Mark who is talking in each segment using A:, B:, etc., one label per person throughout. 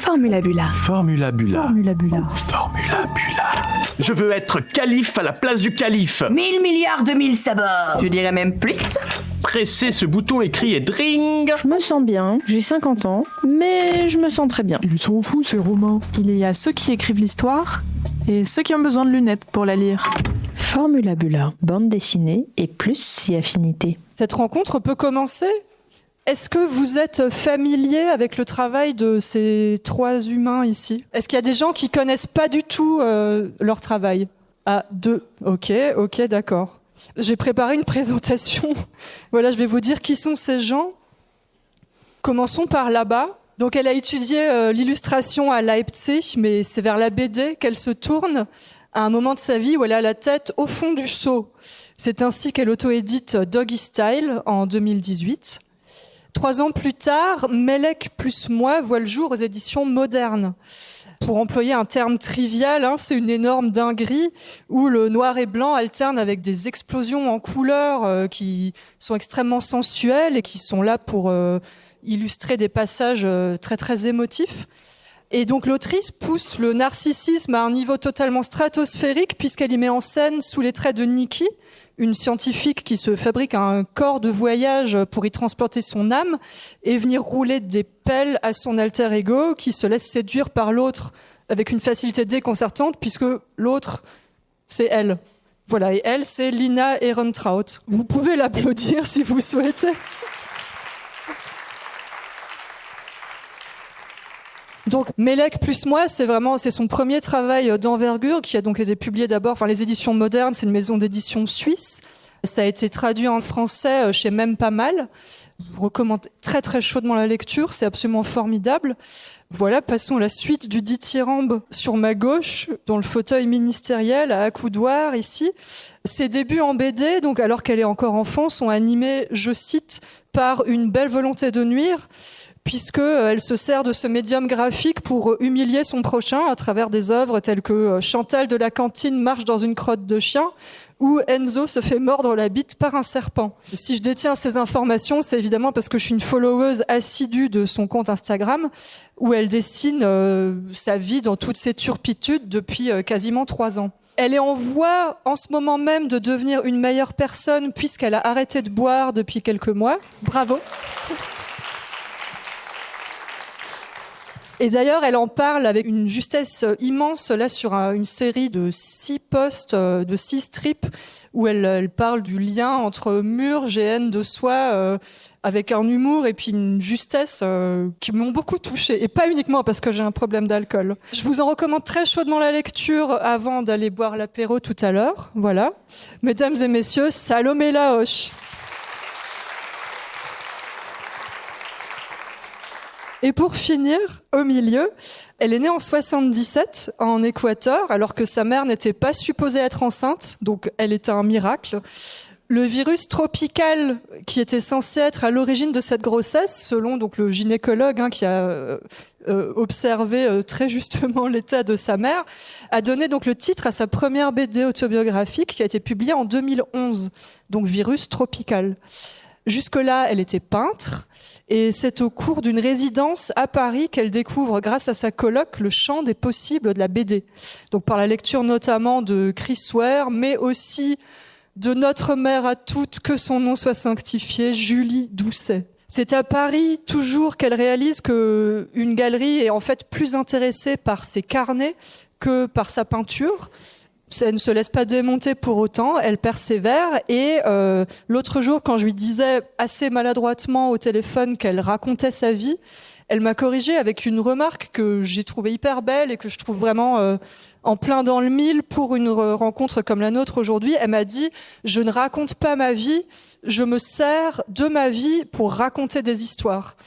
A: Formulabula.
B: Formulabula.
A: Formulabula.
B: Formulabula. Je veux être calife à la place du calife.
C: 1000 milliards de 1000 sabords. Je dirais même plus.
B: Pressez ce bouton et criez dring.
A: Je me sens bien, j'ai 50 ans, mais je me sens très bien.
D: Ils sont fous, ces Romains.
A: Il y a ceux qui écrivent l'histoire et ceux qui ont besoin de lunettes pour la lire. Formulabula, bande dessinée et plus si affinité.
D: Cette rencontre peut commencer. Est-ce que vous êtes familier avec le travail de ces trois humains ici ? Est-ce qu'il y a des gens qui connaissent pas du tout leur travail ? Ah, deux. Ok, d'accord. J'ai préparé une présentation. Voilà, je vais vous dire qui sont ces gens. Commençons par là-bas. Donc, elle a étudié l'illustration à Leipzig, mais c'est vers la BD qu'elle se tourne à un moment de sa vie où elle a la tête au fond du seau. C'est ainsi qu'elle auto-édite Doggy Style en 2018. 3 ans plus tard, Melek plus moi voit le jour aux éditions modernes. Pour employer un terme trivial, c'est une énorme dinguerie où le noir et blanc alterne avec des explosions en couleurs qui sont extrêmement sensuelles et qui sont là pour illustrer des passages très très émotifs. Et donc l'autrice pousse le narcissisme à un niveau totalement stratosphérique puisqu'elle y met en scène, sous les traits de Nikki, une scientifique qui se fabrique un corps de voyage pour y transporter son âme et venir rouler des pelles à son alter ego qui se laisse séduire par l'autre avec une facilité déconcertante puisque l'autre, c'est elle. Voilà, et elle, c'est Lina Ehrentraut. Vous pouvez l'applaudir si vous souhaitez. Donc, Melek plus moi, c'est son premier travail d'envergure qui a donc été publié d'abord, les éditions modernes, c'est une maison d'édition suisse. Ça a été traduit en français chez Même Pas Mal. Je vous recommande très très chaudement la lecture, c'est absolument formidable. Voilà, passons à la suite du dithyrambe sur ma gauche, dans le fauteuil ministériel à accoudoir ici. Ses débuts en BD, donc alors qu'elle est encore enfant, sont animés, je cite, par une belle volonté de nuire, puisqu'elle se sert de ce médium graphique pour humilier son prochain à travers des œuvres telles que Chantal de la Cantine marche dans une crotte de chien ou Enzo se fait mordre la bite par un serpent. Si je détiens ces informations, c'est évidemment parce que je suis une followeuse assidue de son compte Instagram où elle dessine sa vie dans toutes ses turpitudes depuis quasiment 3 ans. Elle est en voie en ce moment même de devenir une meilleure personne puisqu'elle a arrêté de boire depuis quelques mois. Bravo. Et d'ailleurs, elle en parle avec une justesse immense là sur une série de 6 posts, de 6 strips, où elle parle du lien entre murge et haine de soi, avec un humour et puis une justesse qui m'ont beaucoup touchée. Et pas uniquement parce que j'ai un problème d'alcool. Je vous en recommande très chaudement la lecture avant d'aller boire l'apéro tout à l'heure. Voilà. Mesdames et messieurs, Salomé Laoche. Et pour finir, au milieu, elle est née en 77 en Équateur, alors que sa mère n'était pas supposée être enceinte, donc elle était un miracle. Le virus tropical qui était censé être à l'origine de cette grossesse, selon donc le gynécologue qui a observé très justement l'état de sa mère, a donné donc le titre à sa première BD autobiographique qui a été publiée en 2011, donc Virus tropical. Jusque-là, elle était peintre et c'est au cours d'une résidence à Paris qu'elle découvre, grâce à sa coloc, le champ des possibles de la BD. Donc par la lecture notamment de Chris Ware, mais aussi de notre mère à toutes, que son nom soit sanctifié, Julie Doucet. C'est à Paris, toujours, qu'elle réalise qu'une galerie est en fait plus intéressée par ses carnets que par sa peinture. Elle ne se laisse pas démonter pour autant, elle persévère et l'autre jour, quand je lui disais assez maladroitement au téléphone qu'elle racontait sa vie, elle m'a corrigée avec une remarque que j'ai trouvée hyper belle et que je trouve vraiment en plein dans le mille pour une rencontre comme la nôtre aujourd'hui. Elle m'a dit « Je ne raconte pas ma vie, je me sers de ma vie pour raconter des histoires ».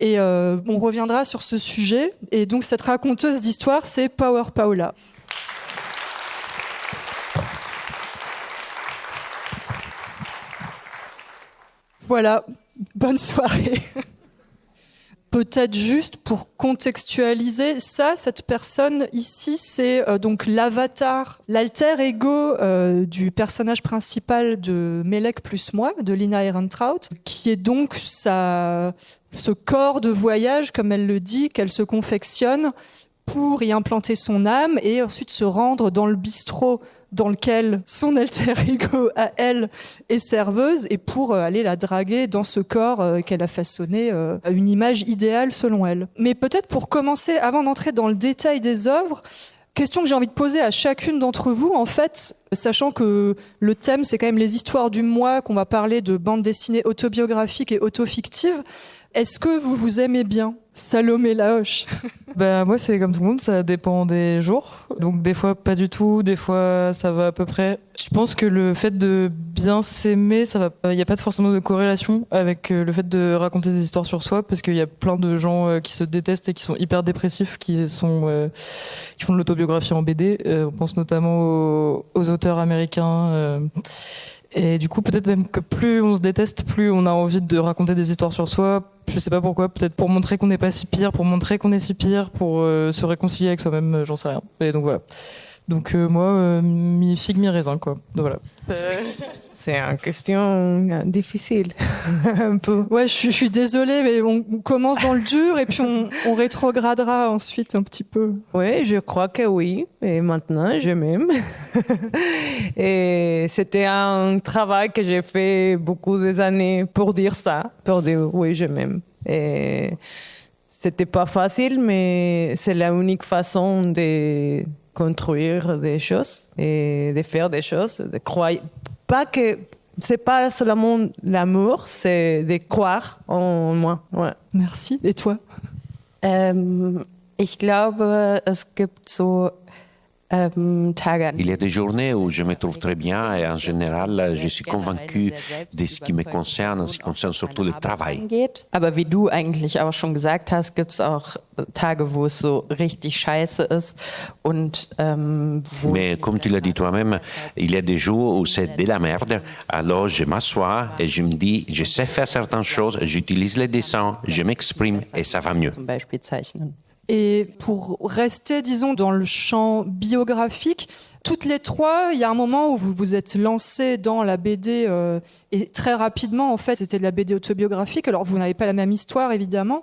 D: Et on reviendra sur ce sujet. Et donc cette raconteuse d'histoires, c'est Power Paola. Voilà, bonne soirée. Peut-être juste pour contextualiser ça, cette personne ici, c'est donc l'avatar, l'alter ego du personnage principal de Melek plus moi, de Lina Ehrentraut, qui est donc ce corps de voyage, comme elle le dit, qu'elle se confectionne pour y implanter son âme et ensuite se rendre dans le bistrot dans lequel son alter ego à elle est serveuse et pour aller la draguer dans ce corps qu'elle a façonné à une image idéale selon elle. Mais peut-être pour commencer, avant d'entrer dans le détail des œuvres, question que j'ai envie de poser à chacune d'entre vous, en fait, sachant que le thème c'est quand même les histoires du moi, qu'on va parler de bandes dessinées autobiographiques et autofictives. Est-ce que vous aimez bien Salomé Laoche?
E: Moi, c'est comme tout le monde, ça dépend des jours. Donc, des fois, pas du tout. Des fois, ça va à peu près. Je pense que le fait de bien s'aimer, il n'y a pas forcément de corrélation avec le fait de raconter des histoires sur soi, parce qu'il y a plein de gens qui se détestent et qui sont hyper dépressifs, qui font de l'autobiographie en BD. On pense notamment aux auteurs américains. Et du coup, peut-être même que plus on se déteste, plus on a envie de raconter des histoires sur soi. Je sais pas pourquoi, peut-être pour montrer qu'on n'est pas si pire, pour montrer qu'on est si pire, pour se réconcilier avec soi-même, j'en sais rien. Et donc voilà. Donc moi, mi-figue, mi-raisin, quoi. Donc voilà.
F: C'est une question difficile, un peu.
D: Ouais, je suis désolée, mais on commence dans le dur et puis on rétrogradera ensuite un petit peu.
F: Oui, je crois que oui. Et maintenant, je m'aime. Et c'était un travail que j'ai fait beaucoup des années pour dire ça, pour dire oui, je m'aime. Et c'était pas facile, mais c'est la unique façon de construire des choses et de faire des choses, de croire. Pas que c'est pas seulement l'amour, c'est de croire en moi. Ouais.
D: Merci. Et toi?
G: Ich glaube, es gibt so Tage.
H: Il y a des journées où je me trouve très bien et en général, je suis convaincu de ce qui me concerne, en ce qui concerne surtout le travail.
G: Aber wie du eigentlich auch schon gesagt hast, gibt es auch Tage, wo es so richtig scheiße ist und
H: Mais comme tu l'as dit toi-même, il y a des jours où c'est de la merde. Alors je m'assois et je me dis, je sais faire certaines choses, j'utilise les dessins, je m'exprime et ça va mieux.
G: zum Beispiel zeichnen.
D: Et pour rester, disons, dans le champ biographique, toutes les trois, il y a un moment où vous vous êtes lancées dans la BD et très rapidement, en fait, c'était de la BD autobiographique. Alors, vous n'avez pas la même histoire, évidemment,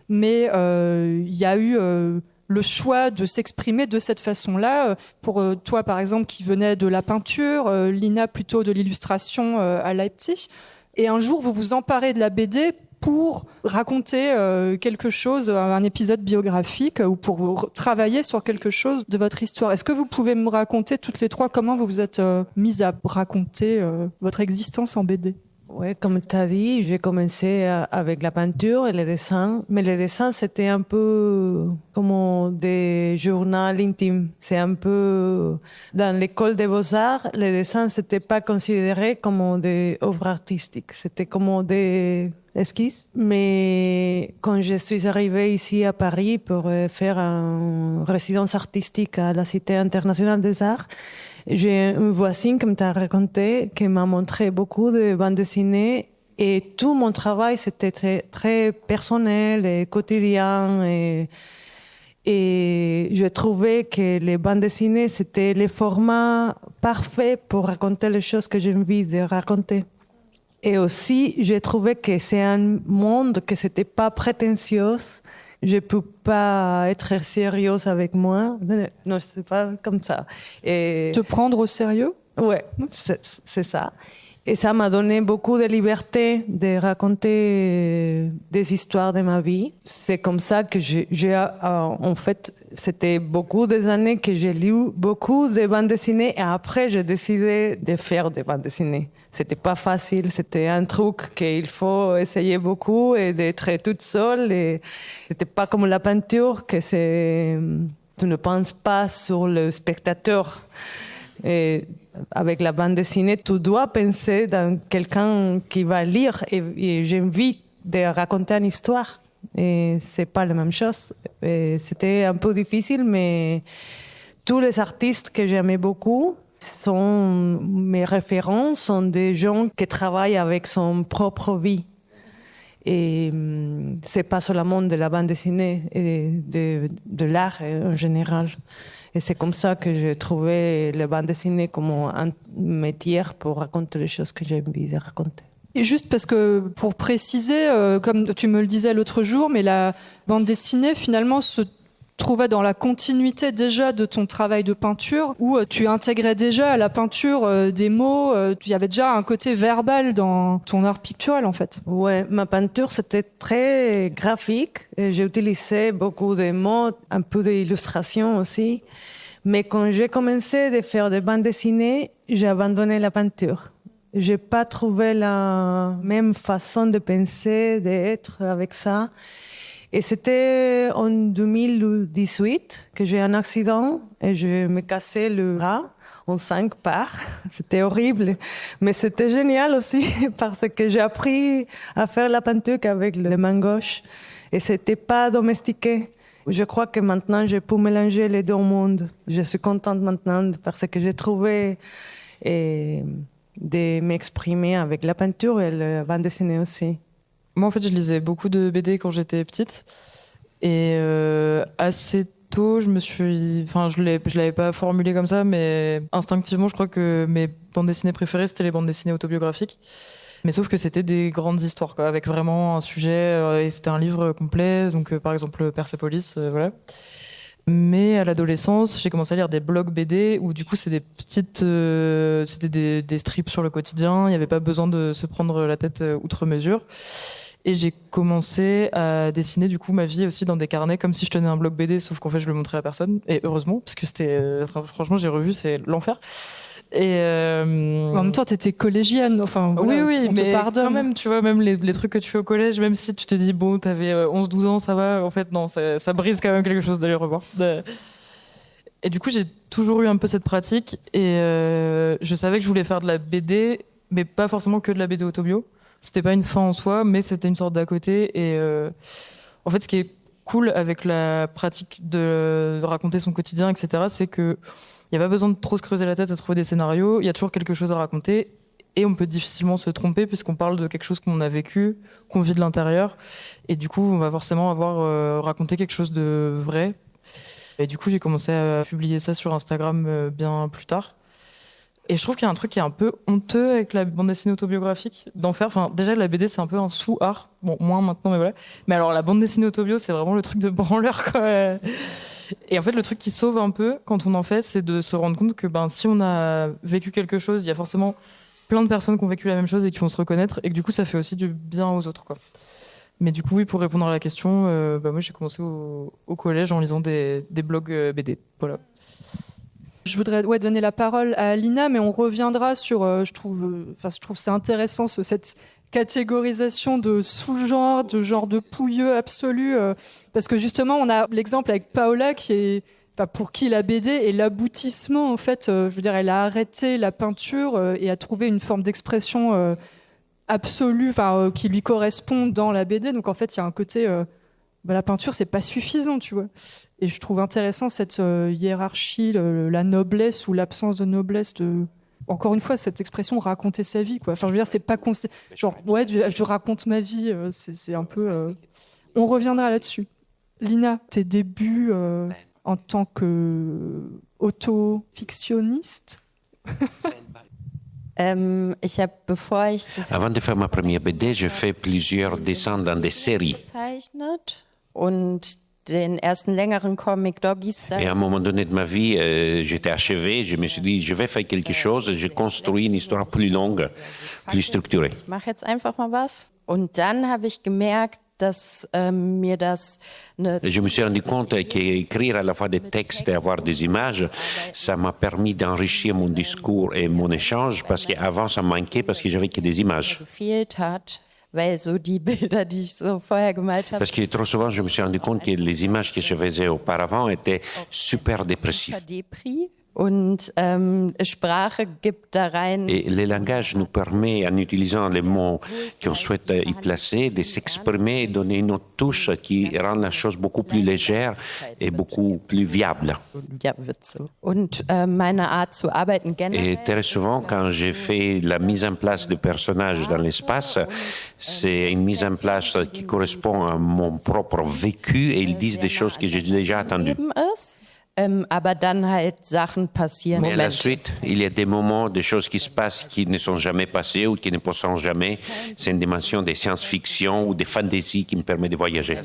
D: mais il y a eu le choix de s'exprimer de cette façon-là. Pour toi, par exemple, qui venait de la peinture, Lina plutôt de l'illustration à Leipzig. Et un jour, vous vous emparez de la BD pour raconter quelque chose, un épisode biographique ou pour travailler sur quelque chose de votre histoire. Est-ce que vous pouvez me raconter toutes les trois comment vous vous êtes mises à raconter votre existence en BD?
F: Oui, comme tu as dit, j'ai commencé avec la peinture et les dessins. Mais les dessins, c'était un peu comme des journaux intimes. C'est un peu... Dans l'école des beaux-arts, les dessins, c'était pas considéré comme des œuvres artistiques. C'était comme des esquisses. Mais quand je suis arrivée ici à Paris pour faire une résidence artistique à la Cité internationale des arts, j'ai une voisine, comme tu as raconté, qui m'a montré beaucoup de bandes dessinées et tout mon travail, c'était très, très personnel et quotidien. Et je trouvais que les bandes dessinées, c'était le format parfait pour raconter les choses que j'ai envie de raconter. Et aussi, j'ai trouvé que c'est un monde que c'était pas prétentieux. Je peux pas être sérieuse avec moi. Non, c'est pas comme ça. Et...
D: Te prendre au sérieux?
F: Ouais, c'est ça. Et ça m'a donné beaucoup de liberté de raconter des histoires de ma vie. C'est comme ça que en fait, c'était beaucoup des années que j'ai lu beaucoup de bandes dessinées et après, j'ai décidé de faire des bandes dessinées. C'était pas facile, c'était un truc qu'il faut essayer beaucoup et d'être toute seule. Et c'était pas comme la peinture que tu ne penses pas sur le spectateur. Et avec la bande dessinée, tu dois penser dans quelqu'un qui va lire et j'ai envie de raconter une histoire. Et c'est pas la même chose. Et c'était un peu difficile, mais tous les artistes que j'aimais beaucoup mes références sont des gens qui travaillent avec son propre vie. Et c'est pas seulement de la bande dessinée et de l'art en général. Et c'est comme ça que j'ai trouvé la bande dessinée comme un métier pour raconter les choses que j'ai envie de raconter.
D: Et juste parce que, pour préciser, comme tu me le disais l'autre jour, mais la bande dessinée, finalement, se trouvait dans la continuité déjà de ton travail de peinture, où tu intégrais déjà à la peinture des mots, il y avait déjà un côté verbal dans ton art pictural, en fait.
F: Ouais, ma peinture, c'était très graphique. Et j'ai utilisé beaucoup de mots, un peu d'illustration aussi. Mais quand j'ai commencé à faire des bandes dessinées, j'ai abandonné la peinture. J'ai pas trouvé la même façon de penser, d'être avec ça. Et c'était en 2018 que j'ai un accident et je me cassais le bras en 5 parts. C'était horrible, mais c'était génial aussi parce que j'ai appris à faire la peinture avec les mains gauches et c'était pas domestiqué. Je crois que maintenant, je peux mélanger les deux mondes. Je suis contente maintenant parce que j'ai trouvé de m'exprimer avec la peinture et la bande dessinée aussi.
E: Moi, en fait, je lisais beaucoup de BD quand j'étais petite. Et assez tôt, je l'avais pas formulé comme ça, mais instinctivement, je crois que mes bandes dessinées préférées, c'était les bandes dessinées autobiographiques. Mais sauf que c'était des grandes histoires, quoi, avec vraiment un sujet, et c'était un livre complet. Donc, par exemple, Persepolis, voilà. Mais à l'adolescence, j'ai commencé à lire des blogs BD où du coup c'est des petites, c'était des strips sur le quotidien. Il n'y avait pas besoin de se prendre la tête outre mesure. Et j'ai commencé à dessiner du coup ma vie aussi dans des carnets comme si je tenais un blog BD, sauf qu'en fait je le montrais à personne. Et heureusement, parce que c'était, franchement, j'ai revu, c'est l'enfer. Et
D: En même temps, t'étais collégienne, enfin voilà,
E: oui,
D: on
E: mais
D: te pardonne.
E: quand même, tu vois, même les trucs que tu fais au collège, même si tu te dis bon, t'avais 11-12 ans, ça va, en fait non, ça brise quand même quelque chose d'aller revoir. Et du coup, j'ai toujours eu un peu cette pratique et je savais que je voulais faire de la BD, mais pas forcément que de la BD autobio. C'était pas une fin en soi, mais c'était une sorte d'à côté. Et en fait, ce qui est cool avec la pratique de raconter son quotidien, etc., c'est que il n'y a pas besoin de trop se creuser la tête à trouver des scénarios. Il y a toujours quelque chose à raconter. Et on peut difficilement se tromper puisqu'on parle de quelque chose qu'on a vécu, qu'on vit de l'intérieur. Et du coup, on va forcément avoir raconté quelque chose de vrai. Et du coup, j'ai commencé à publier ça sur Instagram bien plus tard. Et je trouve qu'il y a un truc qui est un peu honteux avec la bande dessinée autobiographique, d'en faire. Enfin, déjà, la BD, c'est un peu un sous-art. Bon, moins maintenant, mais voilà. Mais alors, la bande dessinée autobio, c'est vraiment le truc de branleur, quoi. Et en fait, le truc qui sauve un peu quand on en fait, c'est de se rendre compte que si on a vécu quelque chose, il y a forcément plein de personnes qui ont vécu la même chose et qui vont se reconnaître, et que du coup, ça fait aussi du bien aux autres, quoi. Mais du coup, oui, pour répondre à la question, moi, j'ai commencé au collège en lisant des blogs BD. Voilà.
D: Je voudrais donner la parole à Lina, mais on reviendra sur, je trouve c'est intéressant cette catégorisation de sous-genres, de genre de pouilleux absolu, parce que justement on a l'exemple avec Paola qui est, pour qui la BD est l'aboutissement en fait. Je veux dire, elle a arrêté la peinture et a trouvé une forme d'expression absolue, qui lui correspond dans la BD. Donc en fait, il y a un côté, la peinture c'est pas suffisant, tu vois. Et je trouve intéressant cette hiérarchie, la noblesse ou l'absence de noblesse de. Encore une fois, cette expression raconter sa vie, quoi. Enfin, je veux dire, c'est pas genre, ouais, je raconte ma vie, c'est un peu. On reviendra là-dessus. Lina, tes débuts en tant que auto-fictionniste.
G: Avant
H: de faire ma première BD, j'ai fait plusieurs dessins dans des séries.
G: Den ersten längeren Comic Doggy Style.
H: Et à un moment donné de ma vie, j'étais achevé, je me suis dit, je vais faire quelque chose, j'ai construit une histoire plus longue, plus structurée.
G: Ich mache jetzt einfach mal was. Und dann habe ich gemerkt, dass mir das
H: Je me suis rendu compte qu'écrire à la fois des textes et avoir des images, ça m'a permis d'enrichir mon discours et mon échange, parce qu'avant ça me manquait parce que j'avais que des images.
G: gefehlt hat. Weil so die Bilder, die ich so vorher gemalt habe.
H: Parce que trop souvent, je me suis rendu compte que les images que je faisais auparavant étaient super dépressives.
G: Sprache gibt da rein.
H: Et le langage nous permet, en utilisant les mots qu'on souhaite y placer, de s'exprimer et donner une autre touche qui rend la chose beaucoup plus légère et beaucoup plus viable.
G: Ja, wird so. Und meine Art zu arbeiten generell.
H: Et très souvent, quand j'ai fait la mise en place de personnages dans l'espace, c'est une mise en place qui correspond à mon propre vécu et ils disent des choses que j'ai déjà entendues.
G: Aber dann halt Sachen passieren.
H: Mais à la suite, il y a des moments, des choses qui se passent qui ne sont jamais passées ou qui ne passeront jamais. C'est une dimension de science-fiction ou de fantasy qui me permet de voyager.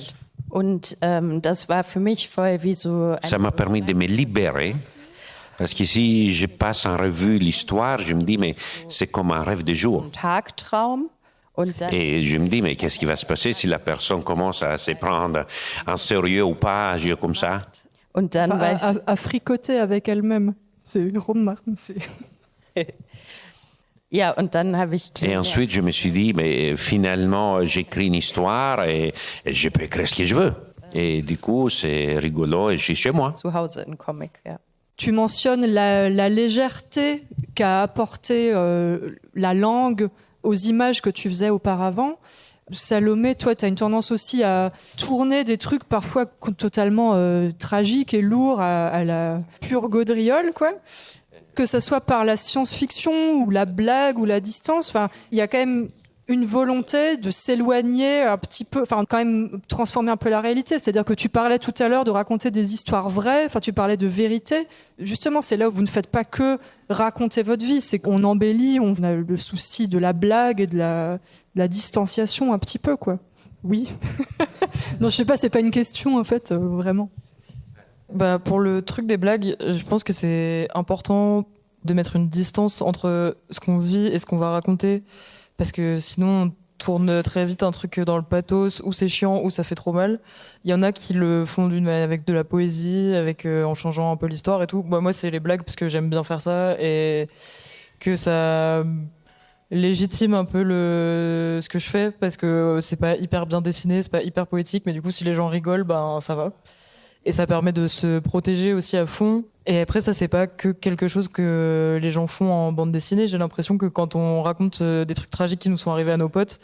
G: Und das war für mich voll wie so
H: Ça m'a permis de me libérer. Parce que si je passe en revue l'histoire, je me dis, mais c'est comme un rêve de jour.
G: Tagtraum.
H: Et je me dis, mais qu'est-ce qui va se passer si la personne commence à se prendre en sérieux ou pas, à agir comme ça?
G: Und dann
D: à fricoter avec elle-même. C'est remarquable.
G: Ja, und dann habe ich.
H: Et ensuite, je me suis dit, mais finalement, j'écris une histoire et je peux écrire ce que je veux. Et du coup, c'est rigolo et je suis chez moi.
G: Zu Hause in Comic, ja.
D: Tu mentionnes la légèreté qu'a apporté la langue aux images que tu faisais auparavant. Salomé, toi, tu as une tendance aussi à tourner des trucs parfois totalement tragiques et lourds à la pure gaudriole, quoi. Que ce soit par la science-fiction ou la blague ou la distance, enfin, il y a quand même une volonté de s'éloigner un petit peu, enfin, quand même transformer un peu la réalité. C'est-à-dire que tu parlais tout à l'heure de raconter des histoires vraies, enfin, tu parlais de vérité. Justement, c'est là où vous ne faites pas que raconter votre vie, c'est qu'on embellit, on a le souci de la blague et de la distanciation un petit peu, quoi. Oui. Non, je sais pas, c'est pas une question, en fait, vraiment.
E: Bah, pour le truc des blagues, je pense que c'est important de mettre une distance entre ce qu'on vit et ce qu'on va raconter. Parce que sinon, on tourne très vite un truc dans le pathos, ou c'est chiant, ou ça fait trop mal. Il y en a qui le font avec de la poésie, en changeant un peu l'histoire et tout. Bah, moi, c'est les blagues parce que j'aime bien faire ça et que ça légitime un peu ce que je fais parce que c'est pas hyper bien dessiné, c'est pas hyper poétique, mais du coup, si les gens rigolent, ben, ça va. Et ça permet de se protéger aussi à fond. Et après, ça, c'est pas que quelque chose que les gens font en bande dessinée. J'ai l'impression que quand on raconte des trucs tragiques qui nous sont arrivés à nos potes,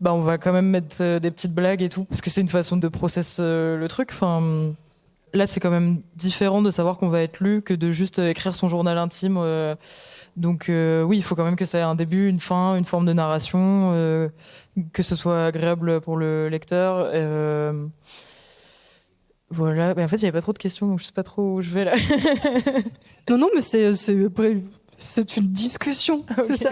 E: bah, on va quand même mettre des petites blagues et tout. Parce que c'est une façon de processer le truc. Enfin, là, c'est quand même différent de savoir qu'on va être lu que de juste écrire son journal intime. Donc, oui, il faut quand même que ça ait un début, une fin, une forme de narration, que ce soit agréable pour le lecteur. Voilà, mais en fait, il n'y avait pas trop de questions, donc je sais pas trop où je vais là.
D: Non, mais c'est une discussion, okay. C'est ça.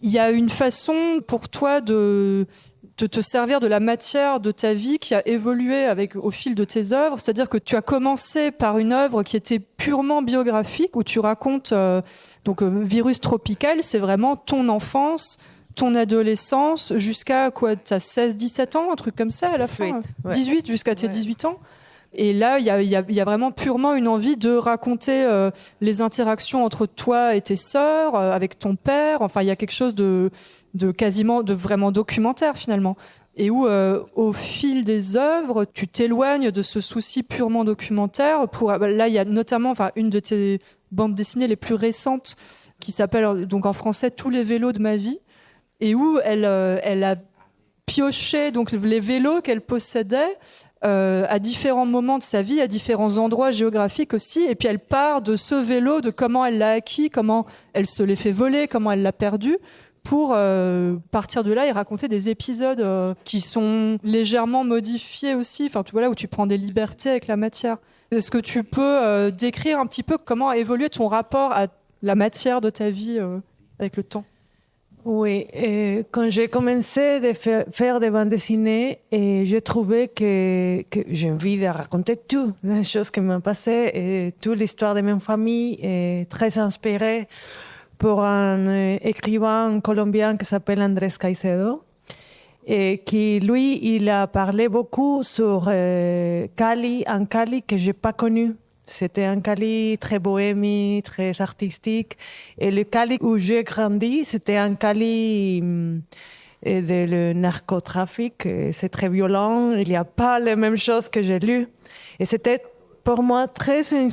D: Il y a une façon pour toi de te servir de la matière de ta vie qui a évolué au fil de tes œuvres, c'est-à-dire que tu as commencé par une œuvre qui était purement biographique, où tu racontes Virus tropical, c'est vraiment ton enfance, ton adolescence, jusqu'à quoi, t'as 16-17 ans, un truc comme ça à la 18, fin ouais. 18 jusqu'à tes 18 ans. Et là, il y a vraiment purement une envie de raconter les interactions entre toi et tes sœurs, avec ton père. Enfin, il y a quelque chose de quasiment, de vraiment documentaire finalement. Et où, au fil des œuvres, tu t'éloignes de ce souci purement documentaire. Là, il y a notamment, une de tes bandes dessinées les plus récentes qui s'appelle donc en français Tous les vélos de ma vie. Et où elle a pioché donc les vélos qu'elle possédait à différents moments de sa vie, à différents endroits géographiques aussi. Et puis elle part de ce vélo, de comment elle l'a acquis, comment elle se l'est fait voler, comment elle l'a perdu, pour partir de là et raconter des épisodes qui sont légèrement modifiés aussi, où tu prends des libertés avec la matière. Est-ce que tu peux décrire un petit peu comment a évolué ton rapport à la matière de ta vie avec le temps ?
F: Oui, quand j'ai commencé à faire des bandes dessinées, j'ai trouvé que j'ai envie de raconter toutes les choses qui m'ont passé et toute l'histoire de ma famille est très inspirée pour un écrivain colombien qui s'appelle Andrés Caicedo et qui, lui, il a parlé beaucoup sur Cali, un Cali que j'ai pas connu. C'était un Cali très bohémien, très artistique. Et le Cali où j'ai grandi, c'était un Cali et de le narcotrafic. Et c'est très violent. Il n'y a pas les mêmes choses que j'ai lues. Et c'était pour moi c'est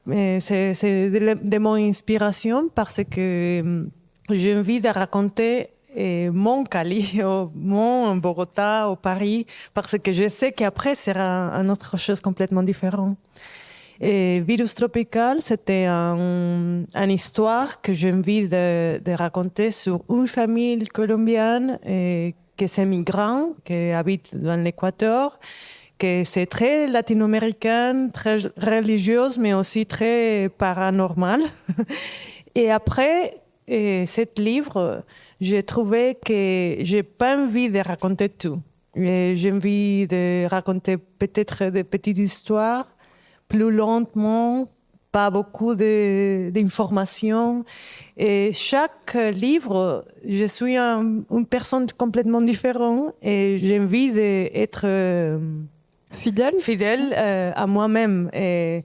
F: de mon inspiration parce que j'ai envie de raconter mon Cali, mon Bogota, au Paris, parce que je sais qu'après, ce sera une autre chose complètement différente. Et Virus Tropical, c'était une histoire que j'ai envie de raconter sur une famille colombienne qui est migrante, qui habite dans l'Équateur, que c'est très latino-américaine, très religieuse, mais aussi très paranormale. Et après, ce livre, j'ai trouvé que j'ai pas envie de raconter tout. Et j'ai envie de raconter peut-être des petites histoires, plus lentement, pas beaucoup d'informations. Et chaque livre, je suis une personne complètement différente et j'ai envie d'être fidèle à moi-même. Et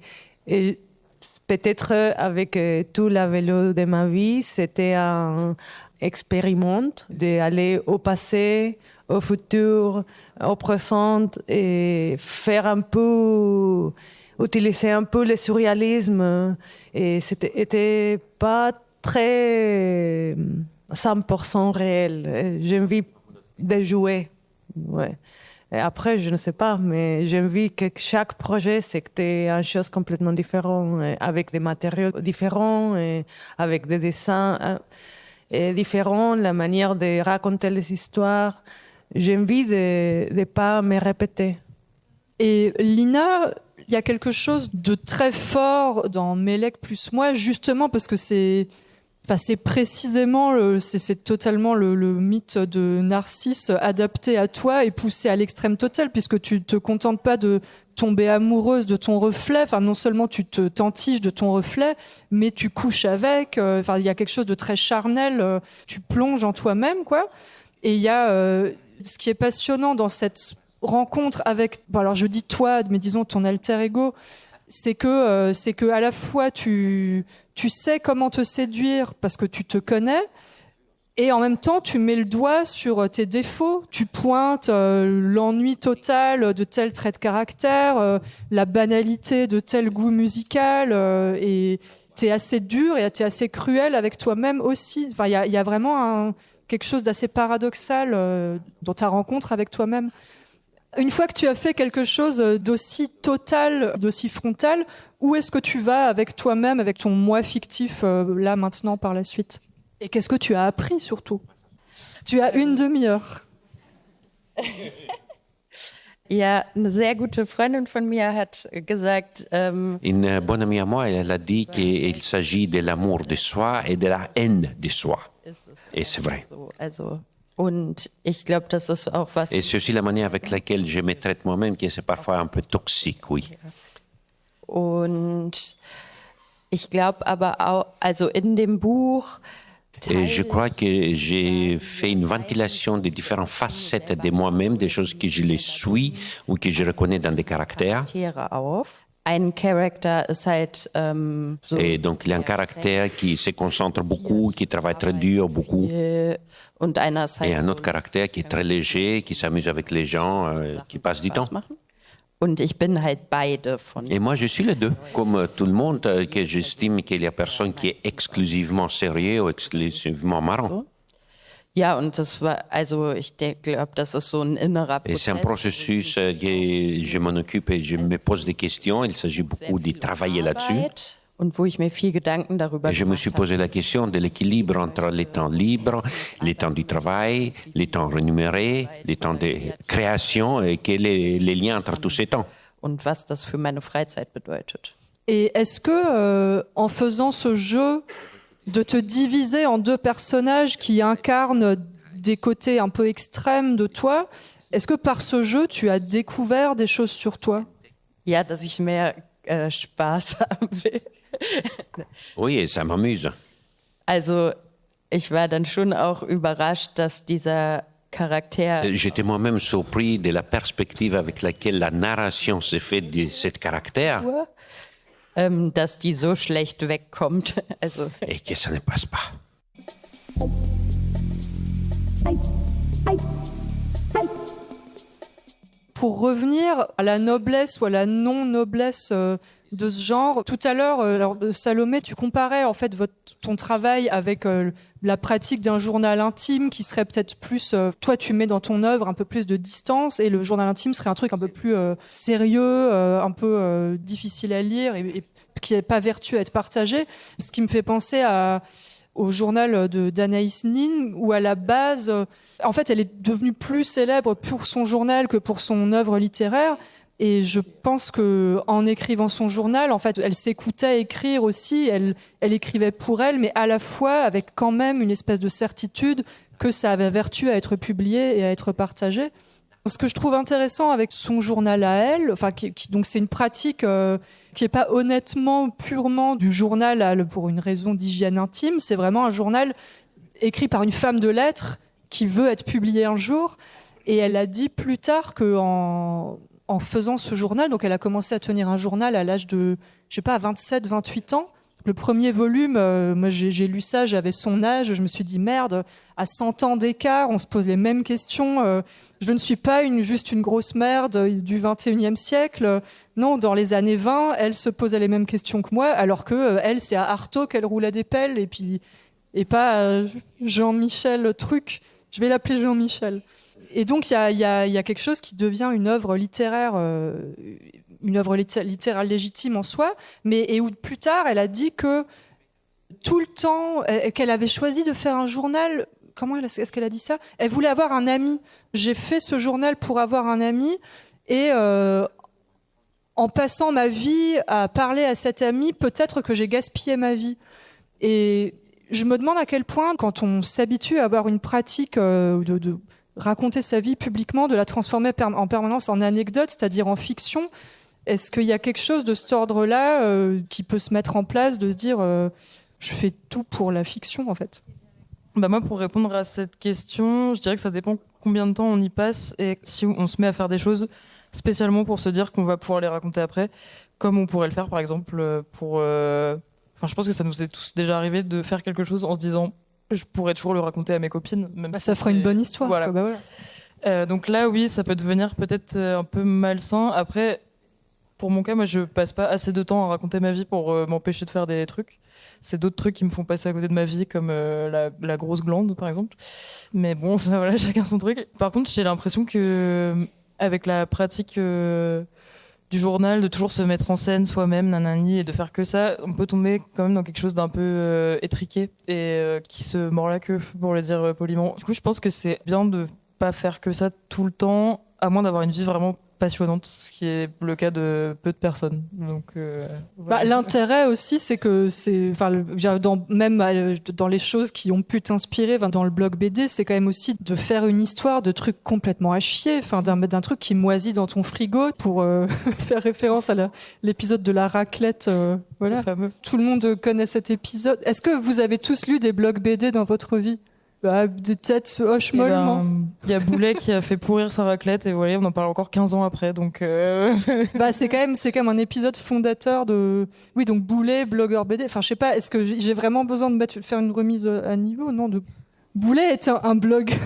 F: peut-être avec tout la vélo de ma vie, c'était un expériment d'aller au passé, au futur, au présent et faire un peu, utiliser un peu le surréalisme. Et c'était pas très 100% réel. J'ai envie de jouer. Ouais. Et après, je ne sais pas, mais j'ai envie que chaque projet, c'était une chose complètement différente, avec des matériaux différents, et avec des dessins différents, la manière de raconter les histoires. J'ai envie de ne pas me répéter.
D: Et Lina, il y a quelque chose de très fort dans Mélec plus moi, justement parce que c'est précisément, c'est totalement le mythe de Narcisse adapté à toi et poussé à l'extrême total, puisque tu te contentes pas de tomber amoureuse de ton reflet. Enfin, non seulement tu t'entiches de ton reflet, mais tu couches avec. Enfin, il y a quelque chose de très charnel. Tu plonges en toi-même, quoi. Et il y a ce qui est passionnant dans cette rencontre avec. Bon, alors je dis toi, mais disons ton alter ego. C'est que à la fois tu sais comment te séduire parce que tu te connais, et en même temps tu mets le doigt sur tes défauts, tu pointes l'ennui total de tel trait de caractère, la banalité de tel goût musical, et t'es assez dur et t'es assez cruel avec toi-même aussi. Enfin, il y a vraiment quelque chose d'assez paradoxal dans ta rencontre avec toi-même. Une fois que tu as fait quelque chose d'aussi total, d'aussi frontal, où est-ce que tu vas avec toi-même, avec ton moi fictif, là, maintenant, par la suite ? Et qu'est-ce que tu as appris, surtout ? Tu as une demi-heure.
G: Ja, eine sehr gute Freundin von mir hat gesagt...
H: Une bonne amie à moi, elle a dit qu'il s'agit de l'amour de soi et de la haine de soi. Et c'est vrai.
G: Und ich glaube, das ist auch was.
H: Et c'est aussi la manière avec laquelle je me traite moi-même, qui est parfois un peu toxique, oui.
G: Und ich glaube aber auch, also in dem Buch.
H: Et je crois que j'ai fait une ventilation des différentes facettes de moi-même, des choses que je les suis ou que je reconnais dans des caractères.
G: Ein Charakter ist halt so.
H: Et donc il y a un caractère qui se concentre beaucoup, qui travaille très dur, beaucoup.
G: Und einer ist halt
H: et un autre caractère qui est très léger, qui s'amuse avec les gens, qui passe du temps.
G: Und ich bin halt beide von.
H: Et moi je suis les deux, comme tout le monde, que j'estime qu'il y a personne qui est exclusivement sérieux ou exclusivement marrant.
G: Ja, und das war, also ich glaube, das ist so ein innerer Prozess.
H: Et c'est un processus, je m'en occupe et je me pose des questions. Il s'agit beaucoup de travailler là-dessus.
G: Und wo ich mir viel Gedanken darüber
H: et je me suis posé la question de l'équilibre entre les temps libres, les temps du travail, les temps rémunérés, les temps de création et quels sont les liens entre tous ces temps.
G: Und was das für meine Freizeit bedeutet.
D: Et est-ce que, en faisant ce jeu, de te diviser en deux personnages qui incarnent des côtés un peu extrêmes de toi, est-ce que par ce jeu, tu as découvert des choses sur toi ?
G: Ja, dass ich mehr Spaß haben will.
H: Oui, et ça m'amuse.
G: Also, ich war dann schon auch überrascht, dass dieser Charakter...
H: J'étais moi-même surpris de la perspective avec laquelle la narration s'est faite de ce caractère.
G: Dass die so schlecht wegkommt. Also.
H: Et que ça ne passe pas.
D: pour revenir à la noblesse ou à la non-noblesse de ce genre, tout à l'heure, Salomé, tu comparais en fait ton travail avec la pratique d'un journal intime qui serait peut-être plus, toi tu mets dans ton œuvre un peu plus de distance, et le journal intime serait un truc un peu plus sérieux, un peu difficile à lire et qui n'est pas vertu à être partagé. Ce qui me fait penser au journal d'Anaïs Nin, où à la base, en fait, elle est devenue plus célèbre pour son journal que pour son œuvre littéraire. Et je pense que en écrivant son journal, en fait, elle s'écoutait écrire aussi. Elle écrivait pour elle, mais à la fois avec quand même une espèce de certitude que ça avait vertu à être publié et à être partagé. Ce que je trouve intéressant avec son journal à elle, enfin, donc c'est une pratique qui est pas honnêtement purement du journal pour une raison d'hygiène intime. C'est vraiment un journal écrit par une femme de lettres qui veut être publié un jour. Et elle a dit plus tard que en faisant ce journal, donc elle a commencé à tenir un journal à l'âge de, je sais pas, 27, 28 ans. Le premier volume, moi j'ai lu ça, j'avais son âge, je me suis dit merde, à 100 ans d'écart, on se pose les mêmes questions. Je ne suis pas juste une grosse merde du 21e siècle. Non, dans les années 20, elle se posait les mêmes questions que moi, alors que elle, c'est à Artaud qu'elle roulait des pelles, et pas Jean-Michel Truc. Je vais l'appeler Jean-Michel. Et donc il y a quelque chose qui devient une œuvre littéraire. Une œuvre littéraire légitime en soi, et où plus tard, elle a dit que tout le temps, qu'elle avait choisi de faire un journal. Comment est-ce qu'elle a dit ça ? Elle voulait avoir un ami. J'ai fait ce journal pour avoir un ami, et en passant ma vie à parler à cet ami, peut-être que j'ai gaspillé ma vie. Et je me demande à quel point, quand on s'habitue à avoir une pratique de raconter sa vie publiquement, de la transformer en permanence en anecdote, c'est-à-dire en fiction, est-ce qu'il y a quelque chose de cet ordre-là qui peut se mettre en place, de se dire je fais tout pour la fiction en fait ?
E: Bah moi, pour répondre à cette question, je dirais que ça dépend combien de temps on y passe et si on se met à faire des choses spécialement pour se dire qu'on va pouvoir les raconter après, comme on pourrait le faire par exemple pour... Enfin, je pense que ça nous est tous déjà arrivé de faire quelque chose en se disant je pourrais toujours le raconter à mes copines. Même si
D: ça fera une bonne histoire.
E: Voilà.
D: Quoi, voilà.
E: Donc là, oui, ça peut devenir peut-être un peu malsain. Après... Pour mon cas, moi, je passe pas assez de temps à raconter ma vie pour m'empêcher de faire des trucs. C'est d'autres trucs qui me font passer à côté de ma vie, comme la grosse glande, par exemple. Mais bon, ça, voilà, chacun son truc. Par contre, j'ai l'impression que avec la pratique du journal, de toujours se mettre en scène soi-même, nanani, et de faire que ça, on peut tomber quand même dans quelque chose d'un peu étriqué et qui se mord la queue, pour le dire poliment. Du coup, je pense que c'est bien de pas faire que ça tout le temps, à moins d'avoir une vie vraiment passionnante, ce qui est le cas de peu de personnes. Donc, voilà.
D: L'intérêt aussi, c'est que même dans les choses qui ont pu t'inspirer, dans le blog BD, c'est quand même aussi de faire une histoire de trucs complètement à chier, d'un truc qui moisit dans ton frigo, pour faire référence à l'épisode de la raclette. Voilà.
E: Fameux.
D: Tout le monde connaît cet épisode. Est-ce que vous avez tous lu des blogs BD dans votre vie ? Des têtes se hochent mollement.
E: Il y a Boulet qui a fait pourrir sa raclette et voilà, on en parle encore 15 ans après. Donc
D: c'est quand même un épisode fondateur de... Oui, donc Boulet, blogueur BD. Enfin, je sais pas, est-ce que j'ai vraiment besoin de faire une remise à niveau ? Non, Boulet est un blogueur,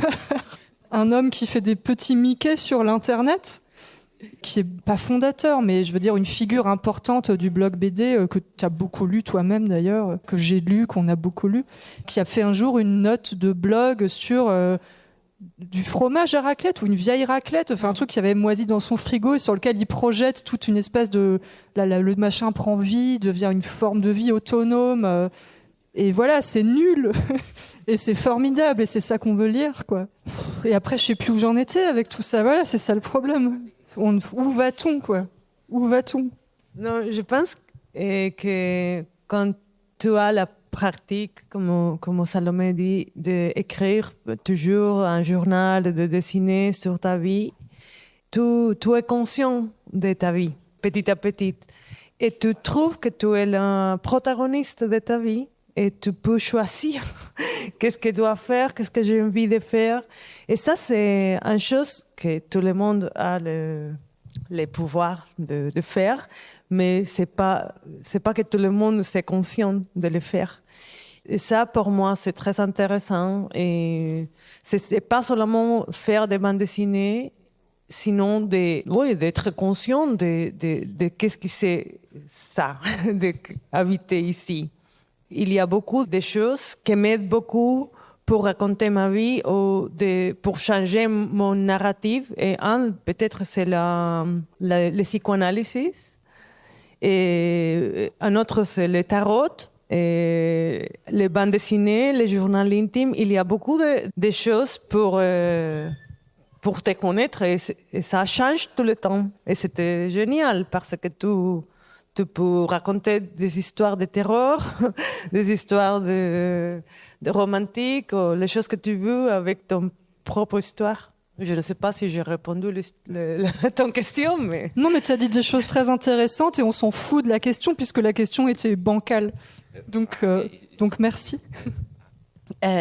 D: un homme qui fait des petits Mickey sur l'internet, qui est pas fondateur, mais je veux dire une figure importante du blog BD que tu as beaucoup lu toi-même d'ailleurs, que j'ai lu, qu'on a beaucoup lu, qui a fait un jour une note de blog sur du fromage à raclette ou une vieille raclette, enfin un truc qui avait moisi dans son frigo et sur lequel il projette toute une espèce de... le machin prend vie, devient une forme de vie autonome, et voilà, c'est nul et c'est formidable et c'est ça qu'on veut lire, quoi. Et après, je sais plus où j'en étais avec tout ça, voilà, c'est ça le problème. Où va-t-on, quoi ? Où va-t-on ?
F: Non, je pense que quand tu as la pratique, comme Salomé dit, d'écrire toujours un journal, de dessiner sur ta vie, tu es conscient de ta vie, petit à petit. Et tu trouves que tu es le protagoniste de ta vie et tu peux choisir qu'est-ce que tu dois faire, qu'est-ce que j'ai envie de faire. Et ça, c'est une chose que tout le monde a le pouvoir de faire, mais c'est pas que tout le monde est conscient de le faire. Et ça, pour moi, c'est très intéressant. Et c'est pas seulement faire des bandes dessinées, sinon d'être conscient de qu'est-ce que c'est ça, d'habiter ici. Il y a beaucoup de choses qui m'aident beaucoup pour raconter ma vie ou pour changer mon narratif. Et peut-être c'est le psychanalyse. Et un autre, c'est le tarot. Et les bandes dessinées, les journaux intimes. Il y a beaucoup de choses pour te connaître et ça change tout le temps. Et c'était génial parce que tu peux raconter des histoires de terreur, des histoires de romantiques, ou les choses que tu veux avec ton propre histoire. Je ne sais pas si j'ai répondu à ton question, mais...
D: Non, mais tu as dit des choses très intéressantes et on s'en fout de la question puisque la question était bancale. Donc merci.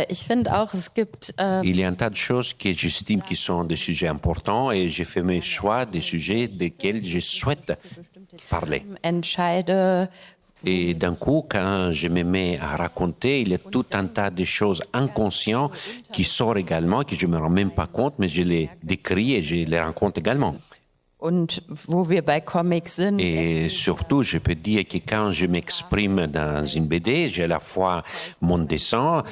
G: Ich finde auch, es gibt...
H: Il y a un tas de choses que j'estime qui sont des sujets importants et j'ai fait mes choix des sujets desquels je souhaite parler.
G: Entscheide.
H: Et d'un coup, quand je me mets à raconter, il y a tout un tas de choses inconscientes qui sortent également, que je ne me rends même pas compte, mais je les décris et je les rencontre également.
G: Und wo wir bei Comics sind.
H: Et surtout, je peux dire que quand je m'exprime dans une BD, j'ai à la fois mon dessin,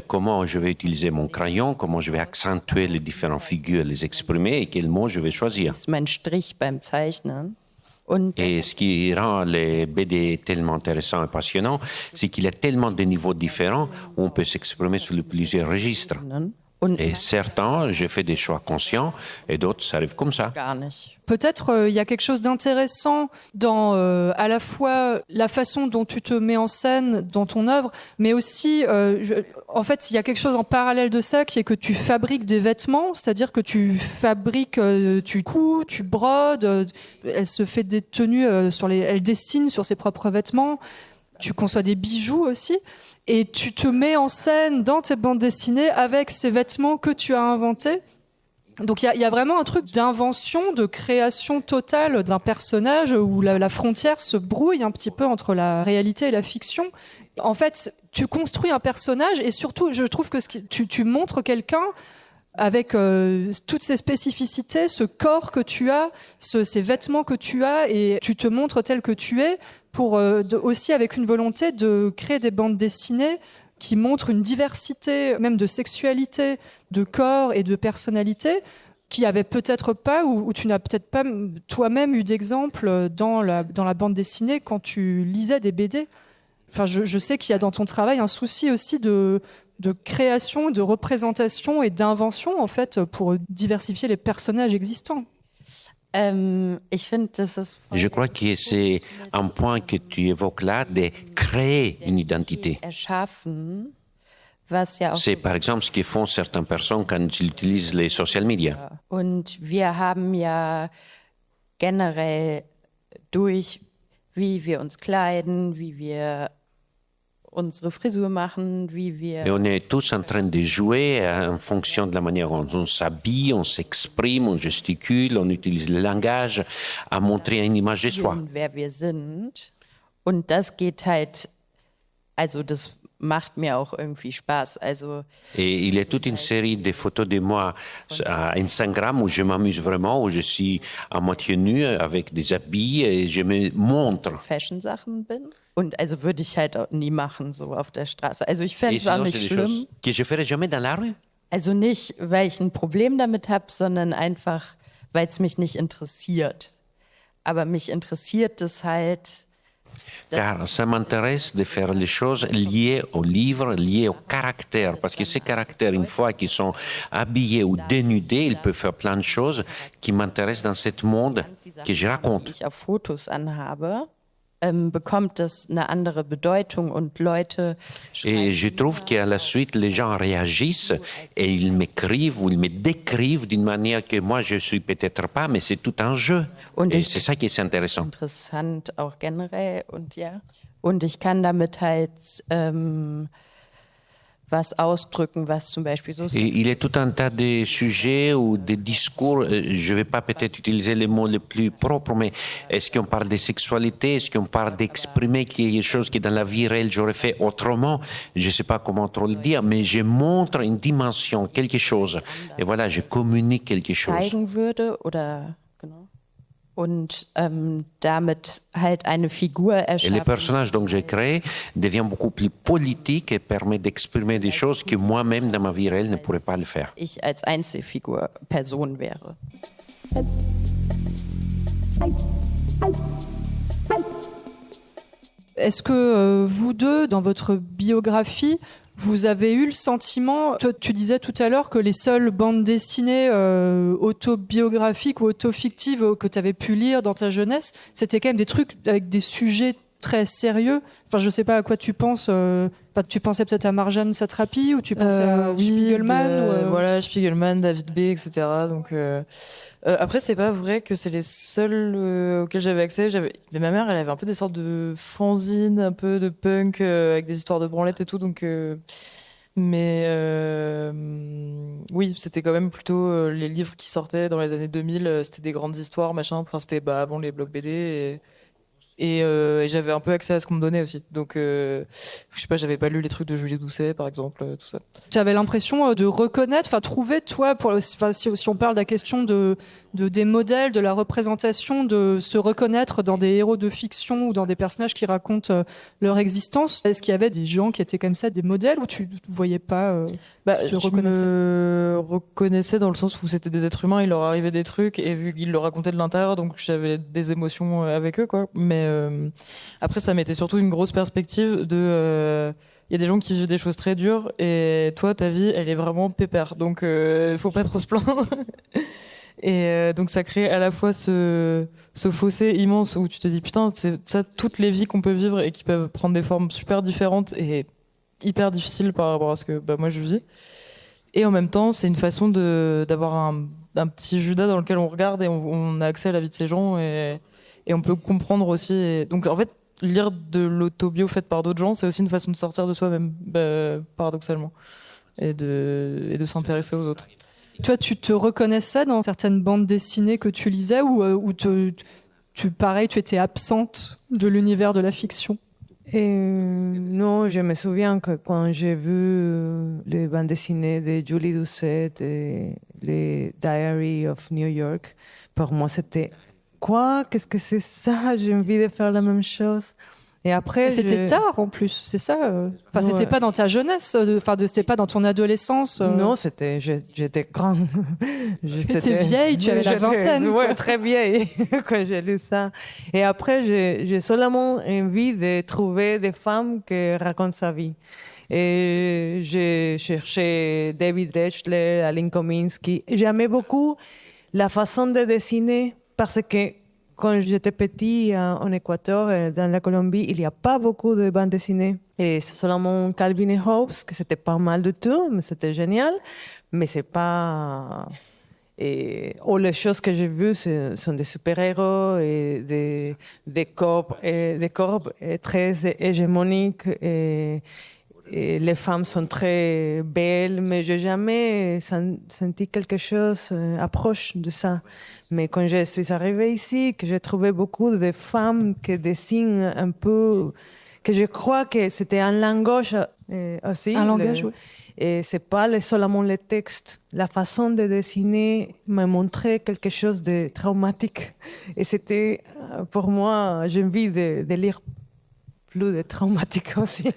H: comment je vais utiliser mon crayon, comment je vais accentuer les différentes figures, les exprimer et quels mots je vais choisir.
G: Ist mein Strich beim Zeichnen.
H: Et ce qui rend les BD tellement intéressants et passionnants, c'est qu'il y a tellement de niveaux différents où on peut s'exprimer sur plusieurs registres. Et certains, j'ai fait des choix conscients et d'autres, ça arrive comme ça.
D: Peut-être il y a quelque chose d'intéressant dans à la fois la façon dont tu te mets en scène dans ton œuvre, mais aussi, en fait, il y a quelque chose en parallèle de ça qui est que tu fabriques des vêtements, c'est-à-dire que tu fabriques, tu couds, tu brodes, elle se fait des tenues, elle dessine sur ses propres vêtements, tu conçois des bijoux aussi. Et tu te mets en scène dans tes bandes dessinées avec ces vêtements que tu as inventés. Donc il y a vraiment un truc d'invention, de création totale d'un personnage où la frontière se brouille un petit peu entre la réalité et la fiction. En fait, tu construis un personnage et surtout, je trouve que tu montres quelqu'un avec toutes ces spécificités, ce corps que tu as, ces vêtements que tu as, et tu te montres tel que tu es, pour aussi avec une volonté de créer des bandes dessinées qui montrent une diversité, même de sexualité, de corps et de personnalité, qui avait peut-être pas, ou tu n'as peut-être pas toi-même eu d'exemple dans la bande dessinée quand tu lisais des BD. Enfin, je sais qu'il y a dans ton travail un souci aussi de création, de représentation et d'invention, en fait, pour diversifier les personnages existants.
H: Je crois que c'est un point que tu évoques là, de créer une identité. C'est par exemple ce que font certaines personnes quand ils utilisent les social media.
G: Und wir haben ja generell durch, wie wir uns kleiden, wie wir unsere Frisur machen, wie wir...
H: Et on est tous en train de jouer en fonction de la manière dont on s'habille, on s'exprime, on gesticule, on utilise le langage à montrer une image de soi.
G: Wer wir sind. Und das geht halt, also das macht mir auch irgendwie Spaß. Also,
H: et il y a toute une série de photos de moi à Instagram où je m'amuse vraiment, où je suis à moitié nue avec des habits et je me montre.
G: Fashion-Sachen bin. Und also würde ich halt auch nie machen, so auf der Straße. Also ich fände es auch nicht schlimm.
H: Que je ferais jamais dans la rue.
G: Also nicht, weil ich ein Problem damit habe, sondern einfach, weil es mich nicht interessiert. Aber mich interessiert es halt.
H: Car ça m'intéresse de faire les choses liées au livre, liées au caractère. Parce que ces caractères, une fois qu'ils sont habillés ou dénudés, ils peuvent faire plein de choses qui m'intéressent dans ce monde que je raconte.
G: Wenn ich auf Fotos anhabe, bekommt das eine andere Bedeutung und Leute
H: Et je trouve qu'à la suite, les gens réagissent et ils m'écrivent ou ils me décrivent d'une manière que moi, je ne suis peut-être pas, mais c'est tout un jeu. Et c'est ça qui est intéressant.
G: Interessant auch generell und ja. Und ich kann damit halt was ausdrücken, was zum Beispiel so.
H: Et il y a tout un tas de sujets ou des discours, je ne vais pas peut-être utiliser les mots les plus propres, mais est-ce qu'on parle de sexualité, est-ce qu'on parle d'exprimer qu'il y a des choses qui dans la vie réelle j'aurais fait autrement, je ne sais pas comment trop le dire, mais je montre une dimension, quelque chose, et voilà, je communique quelque chose.
G: Zeigen würde oder genau. Und damit halt eine Figur
H: Et
G: erschaffen.
H: le personnage que j'ai créé devient beaucoup plus politique et permet d'exprimer des choses que moi-même dans ma vie réelle ne pourrais pas le faire.
G: Ich als Einzelfigur Person wäre.
D: Est-ce que vous deux, dans votre biographie, vous avez eu le sentiment, toi, tu disais tout à l'heure que les seules bandes dessinées autobiographiques ou autofictives que tu avais pu lire dans ta jeunesse, c'était quand même des trucs avec des sujets très sérieux. Enfin, je sais pas à quoi tu penses. Tu pensais peut-être à Marjane Satrapi ou tu pensais à Spiegelman
E: Voilà, Spiegelman, David B, etc. Donc, après, c'est pas vrai que c'est les seuls auxquels j'avais accès. Mais ma mère, elle avait un peu des sortes de fanzines, un peu de punk, avec des histoires de branlettes et tout. Donc, oui, c'était quand même plutôt les livres qui sortaient dans les années 2000. C'était des grandes histoires, machin. Enfin, c'était avant les blogs BD. Et j'avais un peu accès à ce qu'on me donnait aussi. Donc, je sais pas, j'avais pas lu les trucs de Julie Doucet, par exemple, tout ça.
D: Tu avais l'impression de reconnaître, enfin trouver, toi, si on parle de la question des modèles, de la représentation, de se reconnaître dans des héros de fiction ou dans des personnages qui racontent leur existence. Est-ce qu'il y avait des gens qui étaient comme ça, des modèles, ou tu ne voyais pas
E: je me reconnaissais dans le sens où c'était des êtres humains, il leur arrivait des trucs, et vu qu'ils le racontaient de l'intérieur, donc j'avais des émotions avec eux, quoi. Mais après, ça mettait surtout une grosse perspective de... Il y a des gens qui vivent des choses très dures, et toi, ta vie, elle est vraiment pépère. Donc, faut pas trop se plaindre. Et donc, ça crée à la fois ce fossé immense où tu te dis, putain, c'est ça, toutes les vies qu'on peut vivre et qui peuvent prendre des formes super différentes et hyper difficiles par rapport à ce que moi, je vis. Et en même temps, c'est une façon d'avoir un petit Judas dans lequel on regarde et on a accès à la vie de ces gens et on peut comprendre aussi. Et donc, en fait, lire de l'autobio faite par d'autres gens, c'est aussi une façon de sortir de soi-même, paradoxalement, et de s'intéresser aux autres.
D: Toi, tu te reconnaissais dans certaines bandes dessinées que tu lisais ou tu étais absente de l'univers de la fiction?
F: Non, je me souviens que quand j'ai vu les bandes dessinées de Julie Doucet et les Diary of New York, pour moi, c'était quoi? Qu'est-ce que c'est ça? J'ai envie de faire la même chose. Et après,
D: c'était tard en plus, c'est ça. Enfin, c'était pas dans ta jeunesse, c'était pas dans ton adolescence.
F: Non, j'étais grande.
D: J'étais vieille, tu avais la vingtaine.
F: Ouais, très vieille quand j'ai lu ça. Et après, j'ai seulement envie de trouver des femmes qui racontent sa vie. Et j'ai cherché David Rechtler, Aline Kominsky. J'aimais beaucoup la façon de dessiner parce que quand j'étais petit en Équateur, dans la Colombie, il n'y a pas beaucoup de bandes dessinées. Et c'est seulement Calvin et Hobbes, que c'était pas mal du tout, mais c'était génial. Mais c'est pas... les choses que j'ai vues sont des super-héros et des corps très hégémoniques. Et les femmes sont très belles, mais je n'ai jamais senti quelque chose approche de ça. Mais quand je suis arrivée ici, que j'ai trouvé beaucoup de femmes qui dessinent un peu, que je crois que c'était un langage aussi.
D: Un langage, oui.
F: Et ce n'est pas seulement les textes. La façon de dessiner m'a montré quelque chose de traumatique. Et c'était, pour moi, j'ai envie de lire plus de traumatique aussi.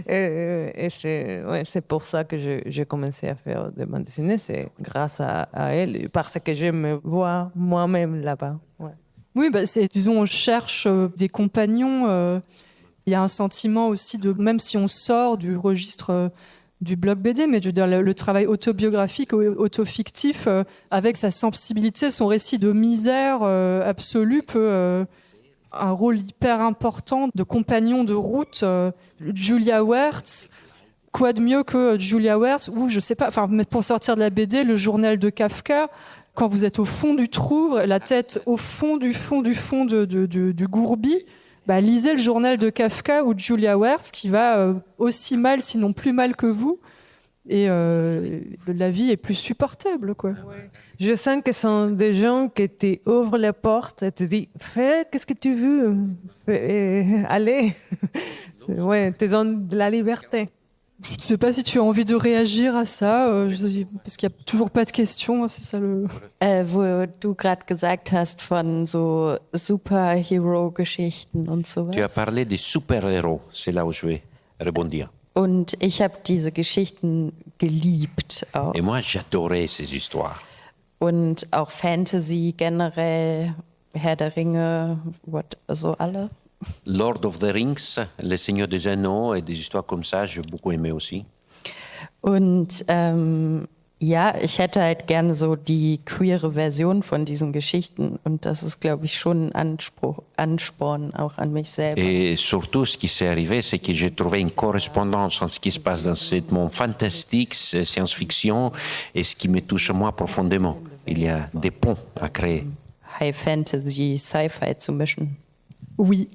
F: et c'est pour ça que j'ai commencé à faire des bandes dessinées. C'est grâce à elle, parce que je me vois moi-même là-bas. Ouais.
D: Oui, disons, on cherche des compagnons. Il y a un sentiment aussi même si on sort du registre du blog BD, mais je veux dire, le travail autobiographique, autofictif, avec sa sensibilité, son récit de misère absolue peut... un rôle hyper important de compagnon de route. Julia Wertz, quoi de mieux que Julia Wertz, ou je sais pas, pour sortir de la BD, le journal de Kafka, quand vous êtes au fond du trou, la tête au fond du gourbi, lisez le journal de Kafka ou de Julia Wertz, qui va aussi mal, sinon plus mal que vous. Et la vie est plus supportable, quoi.
F: Ouais. Je sens que ce sont des gens qui t'ouvrent la porte et te disent « Fais, qu'est-ce que tu veux ? Allez !» Ouais, te donnent de la liberté.
D: Je ne sais pas si tu as envie de réagir à ça, parce qu'il n'y a toujours pas de questions, c'est ça le...
G: Wo du gerade gesagt hast von so Superhero-Geschichten und sowas.
H: Tu as parlé des super-héros, c'est là où je vais rebondir.
G: Und ich habe diese Geschichten geliebt auch.
H: Et moi, j'adorais ces histoires.
G: Und auch Fantasy generell, Herr der Ringe, so alle.
H: Lord of the Rings, Le Seigneur des Anneaux et des histoires comme ça, j'ai beaucoup aimé aussi.
G: Und ja, ich hätte halt gerne so die queere Version von diesen Geschichten und das ist, glaube ich, schon ein Ansporn auch an mich selber.
H: Et surtout, ce qui s'est arrivé, c'est que j'ai trouvé une correspondance entre ce qui se passe dans ce monde fantastique, science-fiction, et ce qui me touche moi profondément. Il y a des ponts à créer.
G: High Fantasy, Sci-Fi zu mischen.
D: Oui.